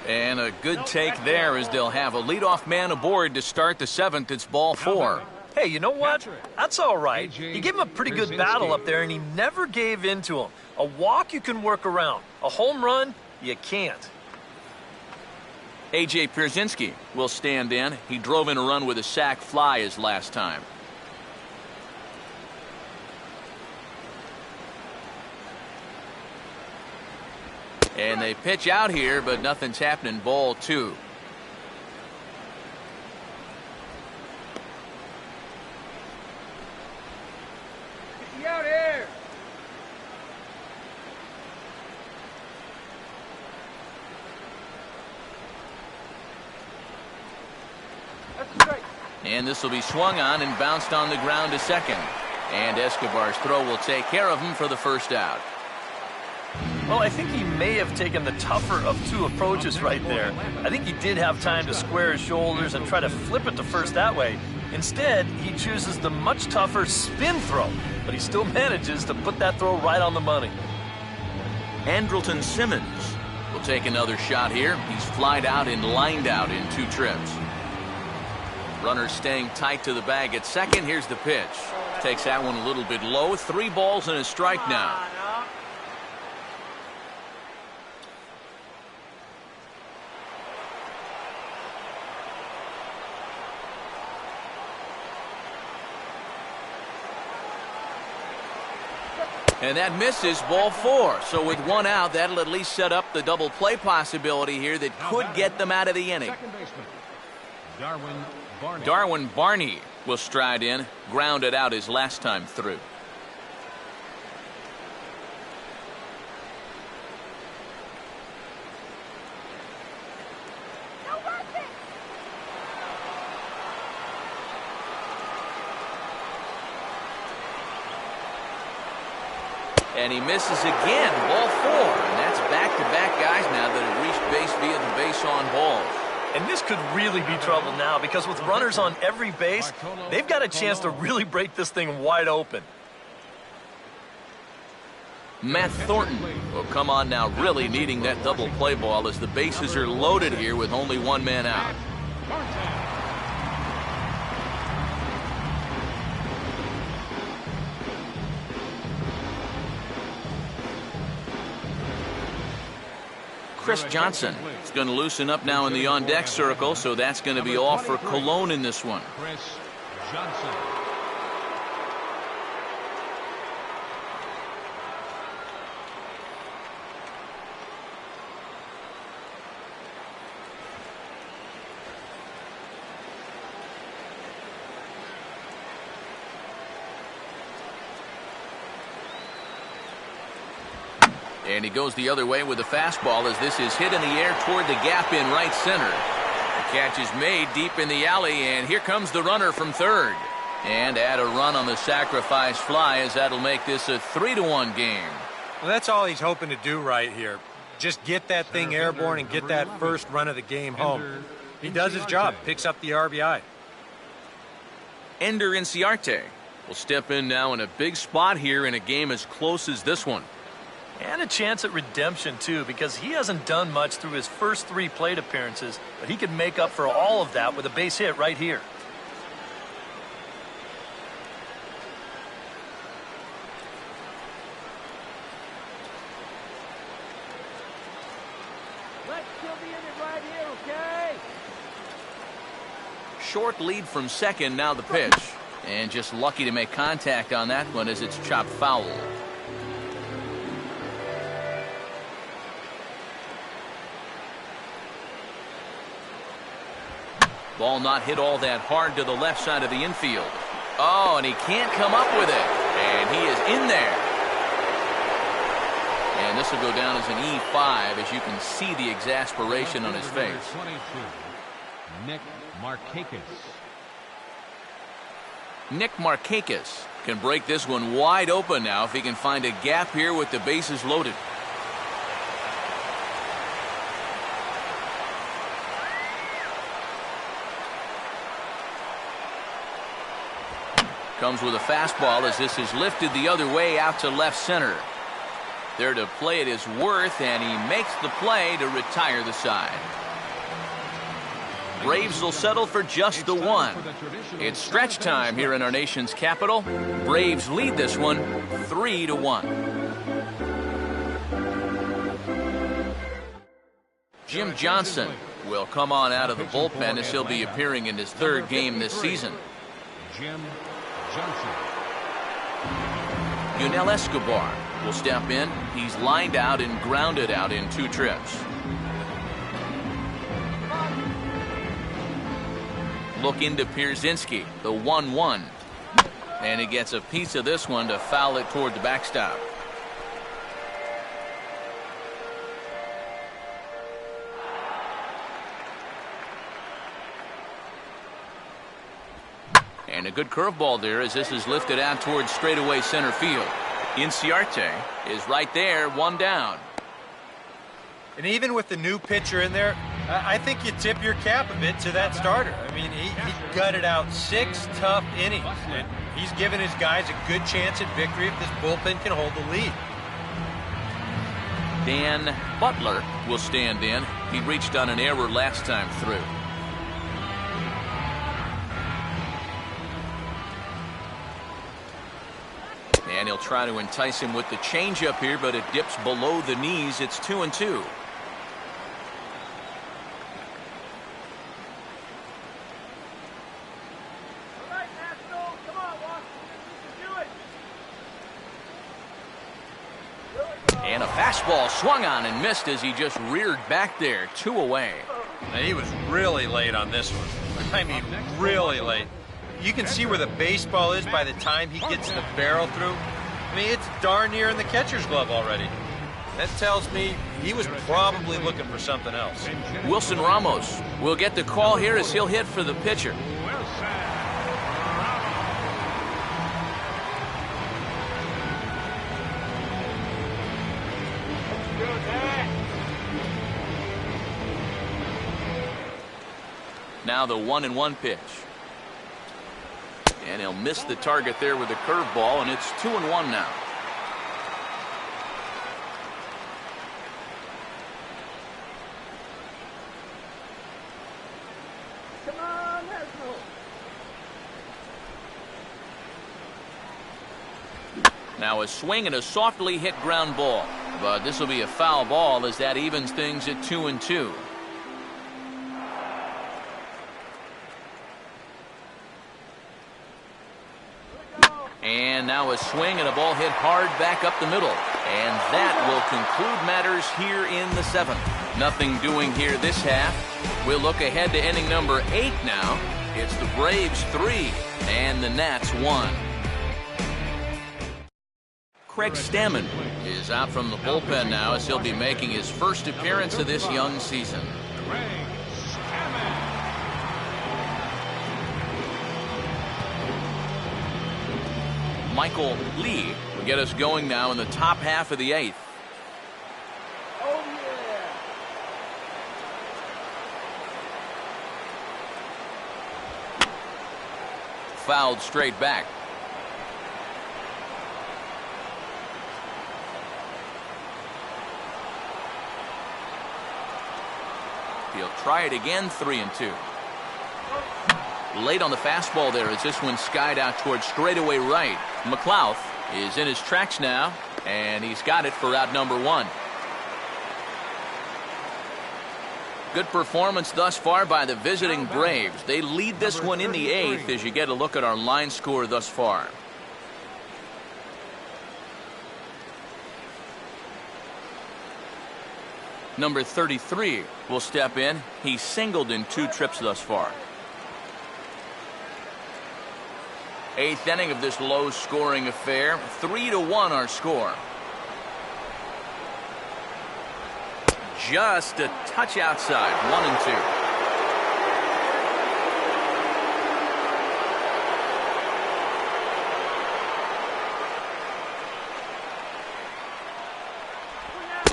And a good take there as they'll have a leadoff man aboard to start the 7th. It's ball 4. Hey, you know what? That's all right. You gave him a pretty good battle up there, and he never gave in to him. A walk you can work around. A home run, you can't. A.J. Pierzynski will stand in. He drove in a run with a sac fly his last time. And they pitch out here, but nothing's happening. Ball 2. Out here. That's a strike. And this will be swung on and bounced on the ground to second. And Escobar's throw will take care of him for the first out. Well, I think he may have taken the tougher of two approaches right there. I think he did have time to square his shoulders and try to flip it to first that way. Instead, he chooses the much tougher spin throw, but he still manages to put that throw right on the money. Andrelton Simmons will take another shot here. He's flied out and lined out in 2 trips. Runner staying tight to the bag at second. Here's the pitch. Takes that one a little bit low. 3 balls and a strike now. And that misses. Ball 4. So with 1 out, that'll at least set up the double play possibility here that could get them out of the inning. Darwin Barney will stride in. Grounded out his last time through. And he misses again. Ball 4. And that's back-to-back guys now that have reached base via the base on balls. And this could really be trouble now because with runners on every base, they've got a chance to really break this thing wide open. Matt Thornton will come on now, really needing that double play ball as the bases are loaded here with only 1 man out. Chris Johnson is going to loosen up now in the on-deck circle, so that's going to be all for Colon in this one. Chris Johnson. And he goes the other way with the fastball as this is hit in the air toward the gap in right center. The catch is made deep in the alley, and here comes the runner from third. And add a run on the sacrifice fly as that'll make this a 3-1 game. Well, that's all he's hoping to do right here. Just get that thing airborne and get that first run of the game home. He does his job, picks up the RBI. Ender Inciarte will step in now in a big spot here in a game as close as this one. And a chance at redemption, too, because he hasn't done much through his first 3 plate appearances, but he can make up for all of that with a base hit right here. Let's still be in it right here, okay? Short lead from second, now the pitch. And just lucky to make contact on that one as it's chopped foul. Ball not hit all that hard to the left side of the infield. Oh, and he can't come up with it. And he is in there. And this will go down as an E5 as you can see the exasperation on his face. 22, Nick Markakis. Nick Markakis can break this one wide open now if he can find a gap here with the bases loaded. Comes with a fastball as this is lifted the other way out to left center. There to play it is Worth, and he makes the play to retire the side. Braves will settle for just the one. It's stretch time here in our nation's capital. Braves lead this one 3-1. Jim Johnson will come on out of the bullpen as he'll be appearing in his 3rd game this season. Jim Johnson. Yunel Escobar will step in. He's lined out and grounded out in 2 trips. Look into Pierzynski, the 1-1. And he gets a piece of this one to foul it toward the backstop. And a good curveball there as this is lifted out towards straightaway center field. Inciarte is right there, 1 down. And even with the new pitcher in there, I think you tip your cap a bit to that starter. I mean, he gutted out 6 tough innings, and he's given his guys a good chance at victory if this bullpen can hold the lead. Dan Butler will stand in. He reached on an error last time through. And he'll try to entice him with the changeup here, but it dips below the knees. It's 2-2. And a fastball swung on and missed as he just reared back there. 2 away. Now, he was really late on this one. I mean, really late. You can see where the baseball is by the time he gets the barrel through. I mean, it's darn near in the catcher's glove already. That tells me he was probably looking for something else. Wilson Ramos will get the call here as he'll hit for the pitcher. Now the 1-1 pitch. And he'll miss the target there with a curveball, and it's 2-1 now. Come on, National. Now a swing and a softly hit ground ball. But this will be a foul ball as that evens things at 2-2. And now a swing and a ball hit hard back up the middle. And that will conclude matters here in the 7th. Nothing doing here this half. We'll look ahead to inning number 8 now. It's the Braves 3 and the Nats 1. Craig Stammen is out from the bullpen now as he'll be making his first appearance of this young season. Michael Lee will get us going now in the top half of the 8th. Oh, yeah. Fouled straight back. He'll try it again, 3-2. Late on the fastball there as this one skied out towards straightaway right. McLouth is in his tracks now, and he's got it for out number 1. Good performance thus far by the visiting Braves. They lead this one in the 8th as you get a look at our line score thus far. Number 33 will step in. He's singled in 2 trips thus far. 8th inning of this low-scoring affair. 3-1 our score. Just a touch outside.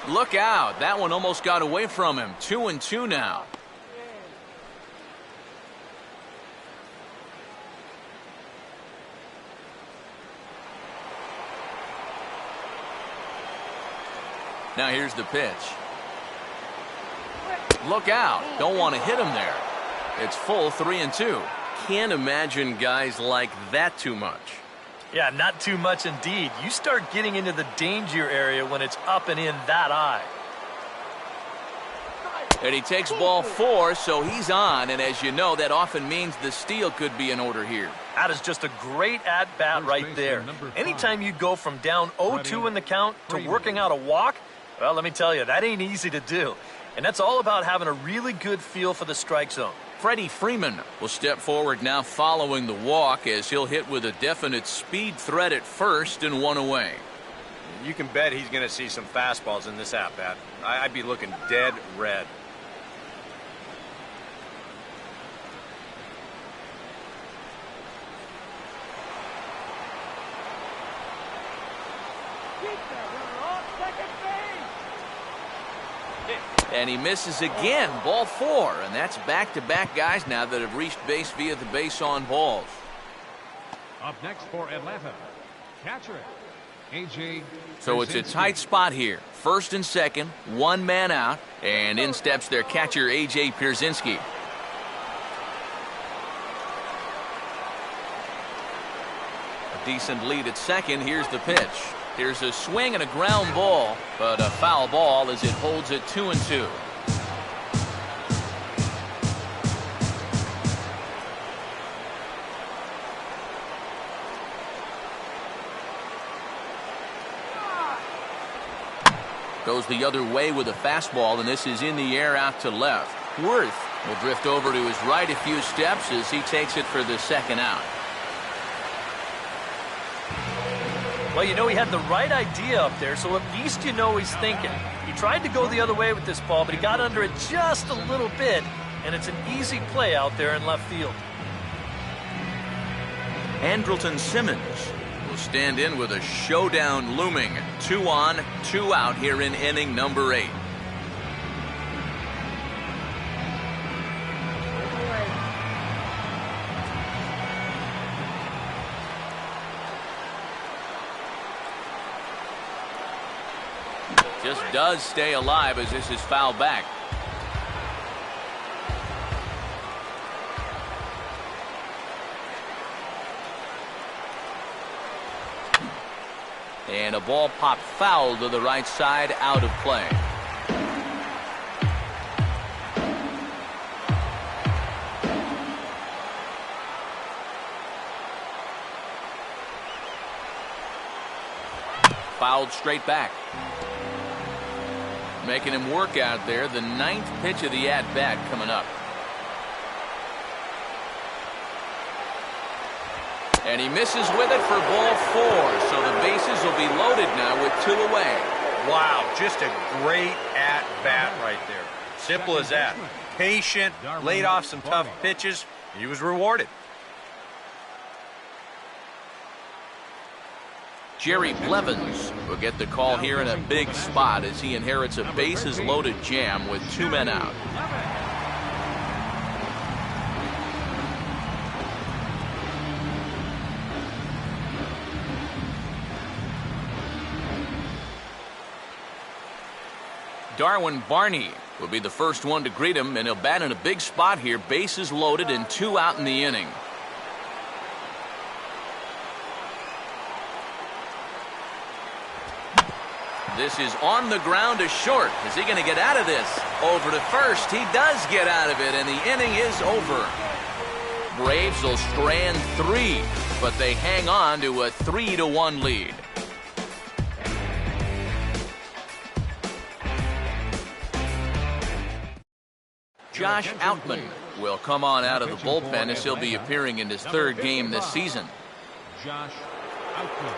1-2. Look out. That one almost got away from him. 2-2 now. Now here's the pitch. Look out. Don't want to hit him there. It's full 3-2. Can't imagine guys like that too much. Yeah, not too much indeed. You start getting into the danger area when it's up and in that high. And he takes ball 4, so he's on. And as you know, that often means the steal could be in order here. That is just a great at-bat right there. Anytime you go from down 0-2 in the count to working out a walk, well, let me tell you, that ain't easy to do. And that's all about having a really good feel for the strike zone. Freddie Freeman will step forward now following the walk as he'll hit with a definite speed threat at first and 1 away. You can bet he's going to see some fastballs in this at-bat. I'd be looking dead red. And he misses again, ball 4, and that's back-to-back guys now that have reached base via the base on balls. Up next for Atlanta, catcher A.J. So it's a tight spot here. First and second, 1 man out, and in steps their catcher A.J. Pierzynski. A decent lead at second. Here's the pitch. Here's a swing and a ground ball, but a foul ball as it holds it 2-2. Goes the other way with a fastball, and this is in the air out to left. Worth will drift over to his right a few steps as he takes it for the second out. Well, you know, he had the right idea up there, so at least you know he's thinking. He tried to go the other way with this ball, but he got under it just a little bit, and it's an easy play out there in left field. Andrelton Simmons will stand in with a showdown looming. 2 on, 2 out here in inning number 8. Just does stay alive as this is fouled back. And a ball popped foul to the right side, out of play. Fouled straight back. Making him work out there. The 9th pitch of the at-bat coming up. And he misses with it for ball 4. So the bases will be loaded now with 2 away. Wow, just a great at-bat right there. Simple as that. Patient, laid off some tough pitches. He was rewarded. Jerry Blevins will get the call here in a big spot as he inherits a bases-loaded jam with 2 men out. Darwin Barney will be the first one to greet him, and he'll bat in a big spot here. Bases loaded and 2 out in the inning. This is on the ground to short. Is he going to get out of this? Over to first. He does get out of it, and the inning is over. Braves will strand 3, but they hang on to a 3-1 lead. Josh Outman will come on out of the bullpen as he'll be appearing in his 3rd game this season. Josh Outman.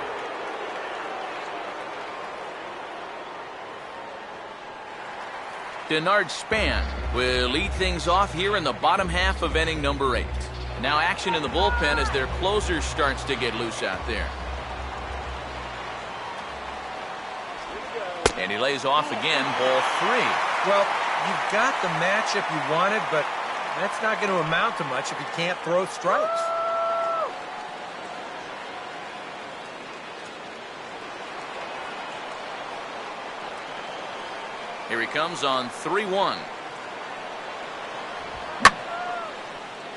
Denard Span will lead things off here in the bottom half of inning number 8. Now action in the bullpen as their closer starts to get loose out there. And he lays off again, ball 3. Well, you've got the matchup you wanted, but that's not going to amount to much if you can't throw strikes. Here he comes on 3-1.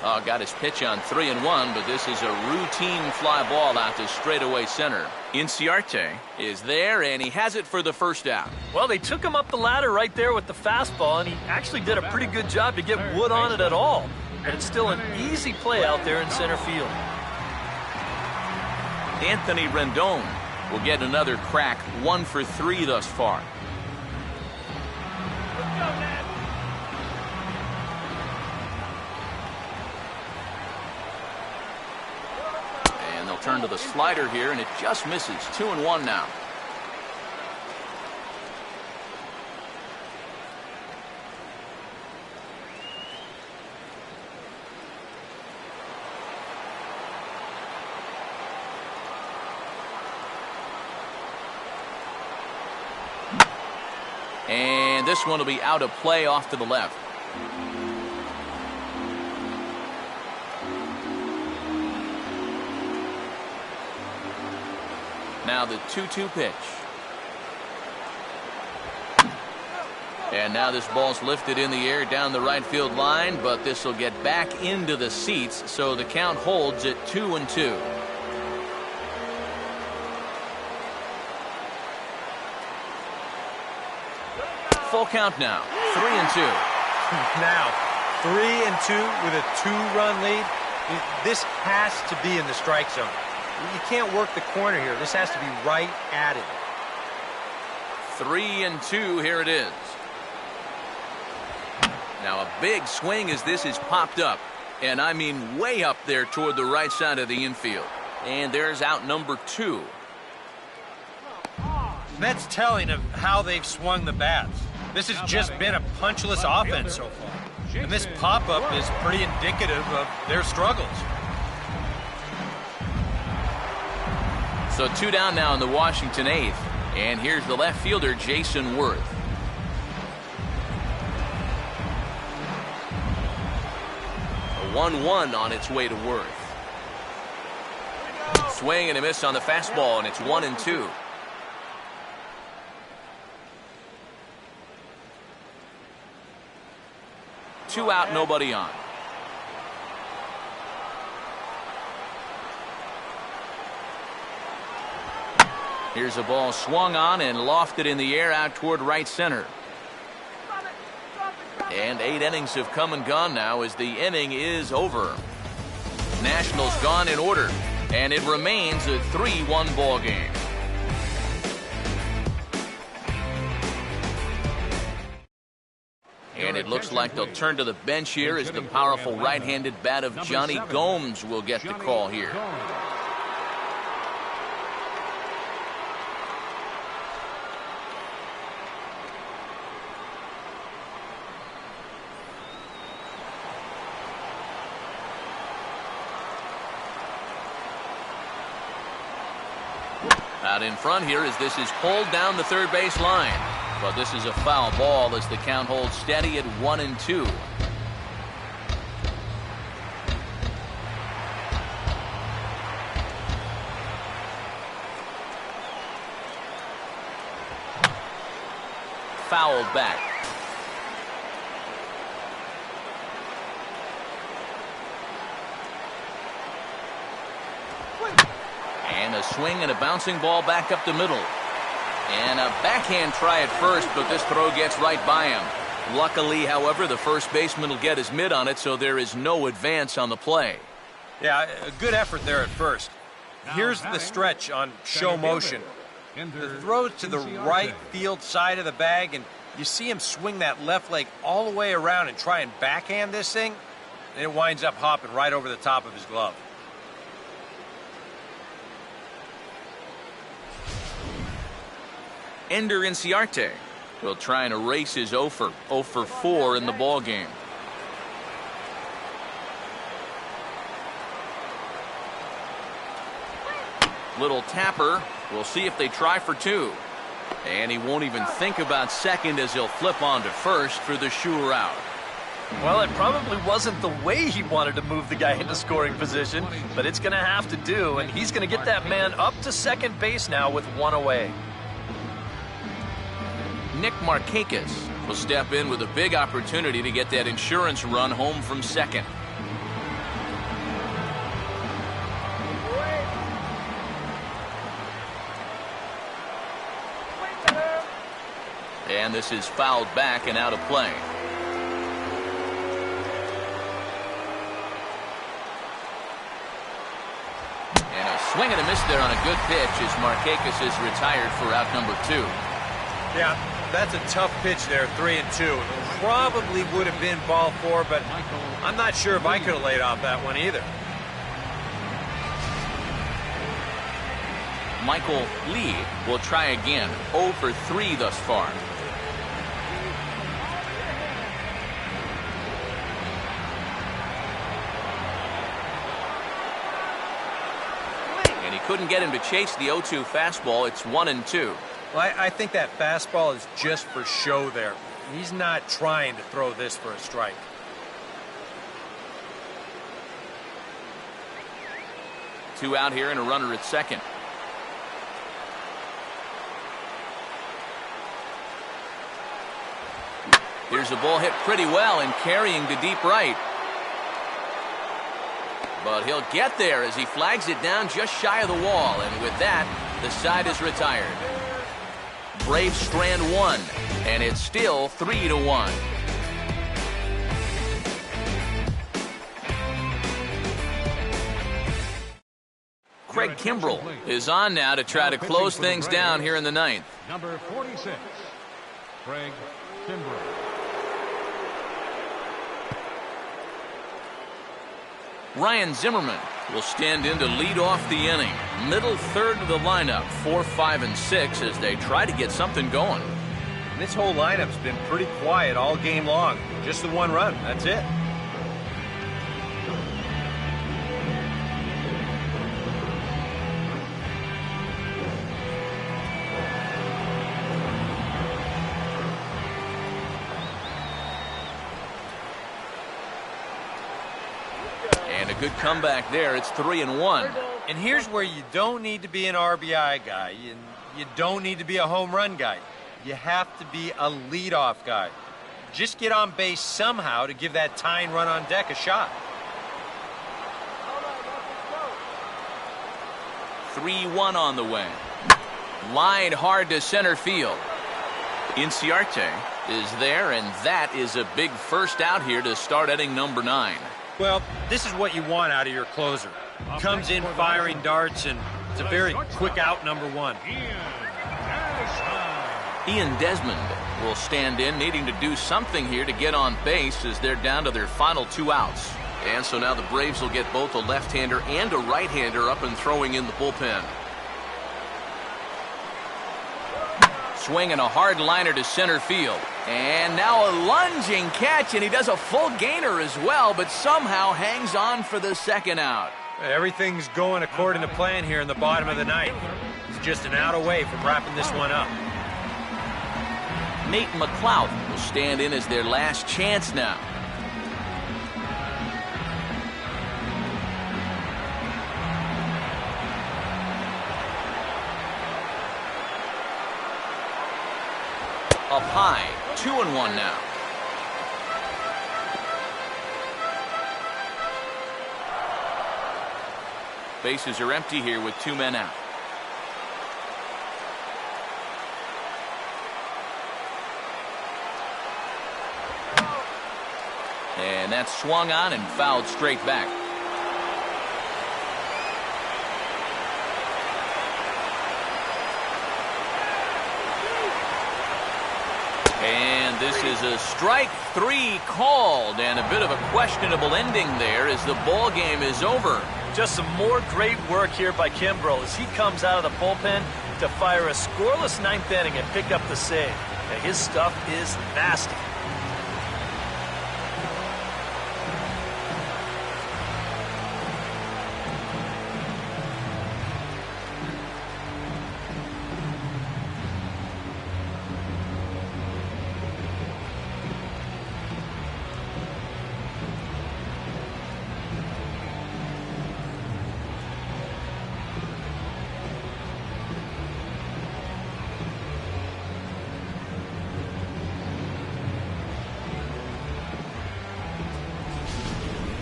Oh, got his pitch on 3-1, but this is a routine fly ball out to straightaway center. Inciarte is there, and he has it for the first out. Well, they took him up the ladder right there with the fastball, and he actually did a pretty good job to get wood on it at all. And it's still an easy play out there in center field. Anthony Rendon will get another crack, 1 for 3 thus far. And they'll turn to the slider here, and it just misses. 2-1 now. And this one will be out of play off to the left. Now the 2-2 pitch. And now this ball's lifted in the air down the right field line, but this will get back into the seats, so the count holds at 2-2. Full count now, 3-2. Now, 3-2 with a 2-run lead. This has to be in the strike zone. You can't work the corner here. This has to be right at it. 3-2, here it is. Now a big swing as this is popped up. And I mean way up there toward the right side of the infield. And there's out number 2. That's telling of how they've swung the bats. This has just been a punchless offense so far. And this pop-up is pretty indicative of their struggles. So 2 down now in the Washington 8th. And here's the left fielder, Jason Worth. A 1-1 on its way to Worth. Swing and a miss on the fastball, and it's 1-2. Two out, nobody on. Here's a ball swung on and lofted in the air out toward right center. And 8 innings have come and gone now as the inning is over. Nationals gone in order, and it remains a 3-1 ball game. And it looks like they'll turn to the bench here as the powerful right-handed bat of Johnny Gomes will get the call here. Out in front here as this is pulled down the third base line. But this is a foul ball as the count holds steady at 1-2. fouled back. And a swing and a bouncing ball back up the middle. And a backhand try at first, but this throw gets right by him. Luckily, however, the first baseman will get his mitt on it, so there is no advance on the play. Yeah, a good effort there at first. Here's the stretch on show motion. The throw to the right field side of the bag, and you see him swing that left leg all the way around and try and backhand this thing, and it winds up hopping right over the top of his glove. Ender Inciarte will try and erase his 0 for 4 in the ball game. Little tapper. We'll see if they try for 2. And he won't even think about second as he'll flip on to first for the sure out. Well, it probably wasn't the way he wanted to move the guy into scoring position, but it's going to have to do, and he's going to get that man up to second base now with 1 away. Nick Markakis will step in with a big opportunity to get that insurance run home from second. And this is fouled back and out of play. And a swing and a miss there on a good pitch as Markakis is retired for out number 2. Yeah, that's a tough pitch there, 3-2. Probably would have been ball 4, but I'm not sure if I could have laid off that one either. Michael Lee will try again. 0 for 3 thus far. And he couldn't get him to chase the 0-2 fastball. It's 1-2. Well, I think that fastball is just for show there. He's not trying to throw this for a strike. Two out here and a runner at second. Here's the ball hit pretty well and carrying to deep right. But he'll get there as he flags it down just shy of the wall. And with that, the side is retired. Braves strand 1, and it's still 3-1. Craig Kimbrell is on now to try to close things down here in the 9th. Number 46, Craig Kimbrell. Ryan Zimmerman will stand in to lead off the inning. Middle third of the lineup, 4, 5, and 6 as they try to get something going. And this whole lineup's been pretty quiet all game long. Just the 1 run, that's it. And a good comeback there. It's 3-1. And here's where you don't need to be an RBI guy. You don't need to be a home run guy. You have to be a leadoff guy. Just get on base somehow to give that tying run on deck a shot. 3-1 on the way. Line hard to center field. Inciarte is there, and that is a big first out here to start inning number 9. Well, this is what you want out of your closer. Comes in firing darts, and it's a very quick out number 1. Ian Desmond will stand in, needing to do something here to get on base as they're down to their final 2 outs. And so now the Braves will get both a left-hander and a right-hander up and throwing in the bullpen. Swinging a hard liner to center field. And now a lunging catch, and he does a full gainer as well, but somehow hangs on for the second out. Everything's going according to plan here in the bottom of the 9th. It's just an out away from wrapping this one up. Nate McLeod will stand in as their last chance now. Up high, 2-1 now. Bases are empty here with 2 men out. And that's swung on and fouled straight back. And this is a strike 3 called, and a bit of a questionable ending there as the ball game is over. Just some more great work here by Kimbrel as he comes out of the bullpen to fire a scoreless 9th inning and pick up the save. Now, his stuff is nasty.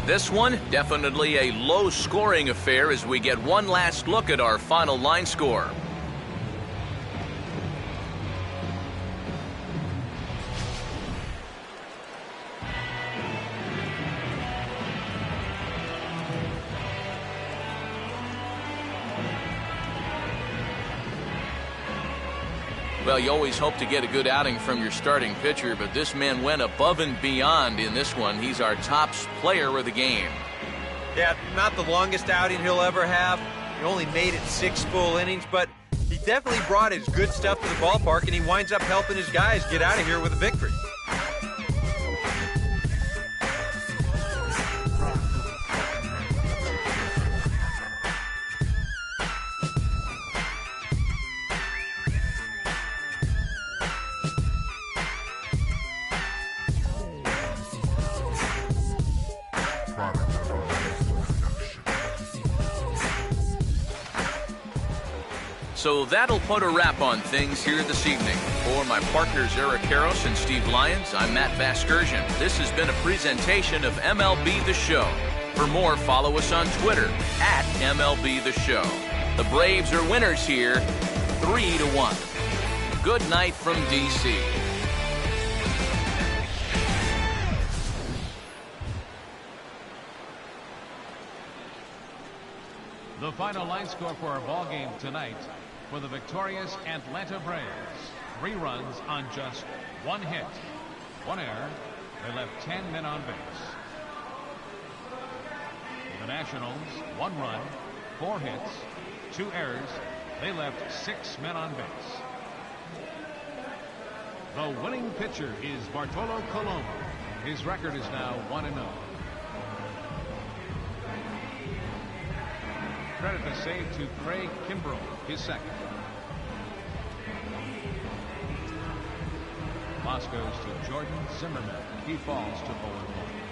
This one, definitely a low-scoring affair as we get one last look at our final line score. Well, you always hope to get a good outing from your starting pitcher, but this man went above and beyond in this one. He's our top player of the game. Yeah, not the longest outing he'll ever have. He only made it 6 full innings, but he definitely brought his good stuff to the ballpark, and he winds up helping his guys get out of here with a victory. So that'll put a wrap on things here this evening. For my partners Eric Karros and Steve Lyons, I'm Matt Vasgersian. This has been a presentation of MLB The Show. For more, follow us on Twitter at MLB The Show. The Braves are winners here, 3-1. Good night from D.C. The final line score for our ball game tonight: for the victorious Atlanta Braves, 3 runs on just 1 hit, 1 error. They left 10 men on base. For the Nationals, 1 run, 4 hits, 2 errors. They left 6 men on base. The winning pitcher is Bartolo Colon. His record is now 1-0. Credit the save to Craig Kimbrel, his second. Loss goes to Jordan Zimmerman. He falls to 0-1.